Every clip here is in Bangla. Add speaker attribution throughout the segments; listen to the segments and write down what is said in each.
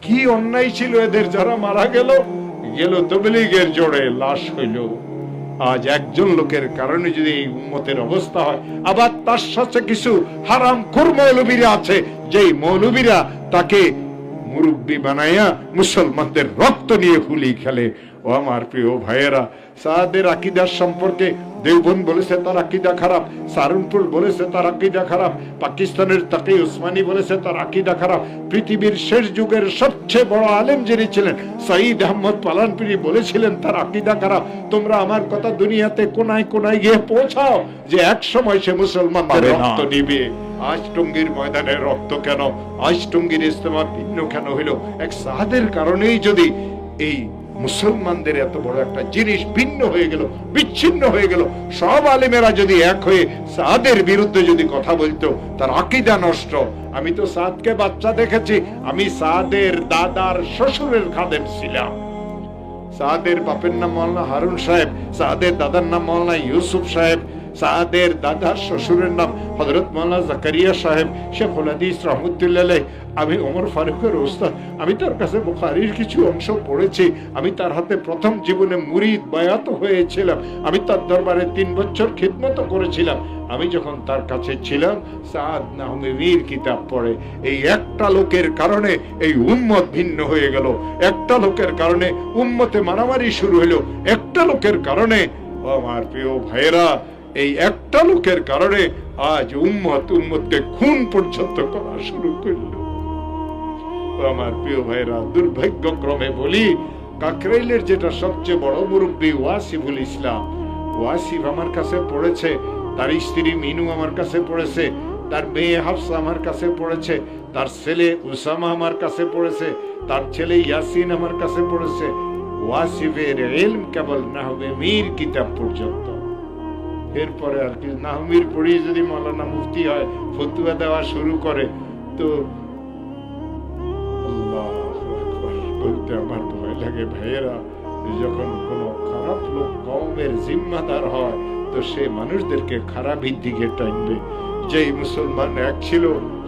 Speaker 1: কি অন্যায় ছিল এদের, যারা মারা গেল তবলীগের জোরে লাশ হইল। আজ একজন লোকের কারণে যদি এই উম্মতের অবস্থা হয়, আবার তার সাথে কিছু হারামখোর মৌলবীরা আছে, যেই মৌলবীরা তাকে মুরব্বী বানাইয়া মুসলমানদের রক্ত নিয়ে হুলি খেলে। ও আমার প্রিয় ভাইয়েরা, সাদের আকীদার সম্পর্কে দেওবন্দ বলেছে তার আকীদা খারাপ, সাহারানপুর বলেছে তার আকীদা খারাপ, পাকিস্তানের তাকি উসমানী বলেছে তার আকীদা খারাপ, পৃথিবীর শেষ যুগের সবচেয়ে বড় আলেম যিনি ছিলেন সঈদ আহমদ পালানপুরি বলেছিলেন তার আকীদা খারাপ। তোমরা আমার কথা দুনিয়াতে কোনায় কোনায় গিয়ে পৌঁছাও যে এক সময় সে মুসলমানদের রক্ত নিবে। আজ টঙ্গীর ময়দানে রক্ত কেন, আজ টঙ্গীর ইজতেমা ভিন্ন কেন হইল? এক সাহাদের কারণেই যদি এই মুসলমানদের এত বড় একটা জিনিস ভিন্ন হয়ে গেল, বিচ্ছিন্ন হয়ে গেল, সব আলেমেরা যদি এক হয়ে সাদের বিরুদ্ধে যদি কথা বলতো, তার আকীদা নষ্ট। আমি তো সাদকে বাচ্চা দেখেছি, আমি সাদের দাদার শ্বশুরের খাদেম ছিলাম। সাদের বাপের নাম মাওলানা হারুন সাহেব, সাদের দাদার নাম মাওলানা ইউসুফ সাহেব, সাদের দাদার শ্বশুরের নাম হযরত মাওলানা জাকারিয়া সাহেব, শেখুল হাদিস রহমতুল্লাহ আলাইহি। আমি ওমর ফারুকের উস্তাদ, আমি তার কাছে বুখারীর কিছু অংশ পড়েছি, আমি তার হাতে প্রথম জীবনে মুরিদ বায়াত হয়েছিলাম, আমি তার দরবারে 3 বছর খিদমত করেছিলাম। আমি যখন তার কাছে ছিলাম, সাদ নাহমীর কিতাব পড়ে। এই একটা লোকের কারণে এই উম্মত ভিন্ন হয়ে গেল, একটা লোকের কারণে উম্মতে মারামারি শুরু হলো, একটা লোকের কারণে। আমার প্রিয় ভাইয়েরা, এই একটা লোকের কারণে আজ উম্মতকে খুন পর্যন্ত করা শুরু করলো। আমার প্রিয় ভাইরা, দুর্ভাগ্যক্রমে বলি, কাকরাইলের যেটা সবচেয়ে বড় মুরব্বী ওয়াসিফুল ইসলাম, ওয়াসিফ আমার কাছে পড়েছে, তার স্ত্রী মিনু আমার কাছে পড়েছে, তার মেয়ে হাফসা আমার কাছে পড়েছে, তার ছেলে উসামা আমার কাছে পড়েছে, তার ছেলে ইয়াসিন আমার কাছে পড়েছে। ওয়াসিফের ইলম কেবল নাহবে মীর কিতাব পর্যন্ত, এরপরে আর কি নাহমির পড়ি যদি মাওলানা মুফতি হয়, ফতুয়া দেওয়া শুরু করে, তো আল্লাহু আকবার বলতে আমার ভয় লাগে। ভাইয়েরা, যখন কোনো খারাপ লোক কওমের জিম্মাদার হয়, তো সে মানুষদেরকে খারাপের দিকে টানবে। যেই মুসলমান এক ছিল,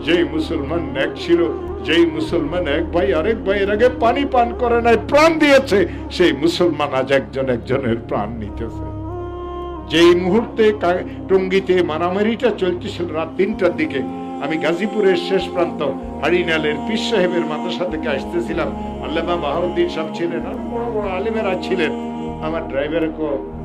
Speaker 1: যেই মুসলমান এক ছিল, যেই মুসলমান এক ভাই আরেক ভাইয়ের আগে পানি পান করে নাই, প্রাণ দিয়েছে, সেই মুসলমান আজ একজনের প্রাণ নিতেছে। যেই মুহূর্তে টঙ্গীতে মারামারিটা চলতেছিল রাত 3টার দিকে, আমি গাজীপুরের শেষ প্রান্ত হারিনালের পীর সাহেবের মাদ্রাসা থেকে আসতেছিলাম, আল্লামা বাহাউদ্দিন সাহেব ছিলেন, আর বড় বড় আলেমেরা ছিলেন। আমার ড্রাইভারের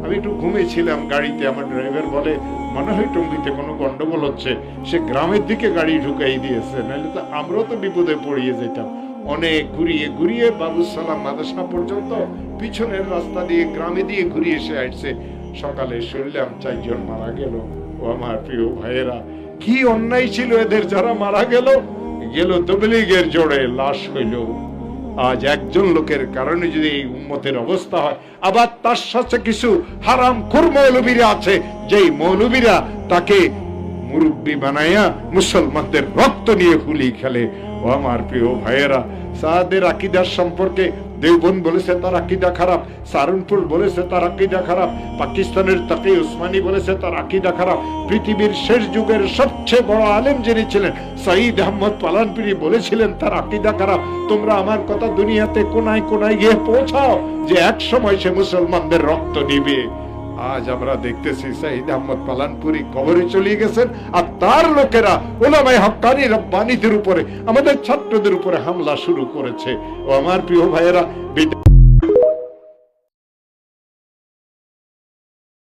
Speaker 1: আমি একটু ঘুমিয়েছিলাম গাড়িতে, আমার ড্রাইভার বলে মনে হয় টঙ্গীতে কোনো গন্ডগোল হচ্ছে, সে গ্রামের দিকে গাড়ি ঢুকাই দিয়েছে, নাহলে তো আমরাও তো বিপদে পড়িয়ে যেতাম। অনেক ঘুরিয়ে ঘুরিয়ে বাবুসালাম মাদ্রাসা পর্যন্ত পিছনের রাস্তা দিয়ে গ্রামে দিয়ে ঘুরিয়ে এসে আসছে। সকালে শুনলাম 4 জন মারা গেল। ও আমার প্রিয় ভাইয়েরা, কি অন্যায় ছিল এদের, যারা মারা গেল তবলীগের জোরে লাশ হইল। আজ একজন লোকের কারণে যদি এই উম্মতের অবস্থা হয়, আবার তার সাথে কিছু হারামখোর মৌলবীরা আছে, যেই মৌলবীরা তাকে মুরব্বী বানাইয়া মুসলমানদের রক্ত নিয়ে হুলি খেলে। ও আমার প্রিয় ভাইয়েরা, সাদের আকীদার সম্পর্কে দেওবন্দ বলেছে তার আকীদা খারাপ, সাহারানপুর বলেছে তার আকীদা খারাপ, পাকিস্তানের তাকি উসমানী বলেছে তার আকীদা খারাপ, পৃথিবীর শেষ যুগের সবচেয়ে বড় আলেম যিনি ছিলেন সঈদ আহমদ পালানপুরি বলেছিলেন তার আকীদা খারাপ। তোমরা আমার কথা দুনিয়াতে কোনায় কোনায় গিয়ে পৌঁছাও যে এক সময় সে মুসলমানদের রক্ত নিবে। আজ আমরা দেখতেছি সঈদ আহমদ পালানপুরি কবরে চলে গেছেন, আর তার লোকেরা উলামায়ে হক্কানি রব্বানীদের উপরে, আমাদের ছাত্রদের উপরে হামলা শুরু করেছে। ও আমার প্রিয় ভাইয়েরা,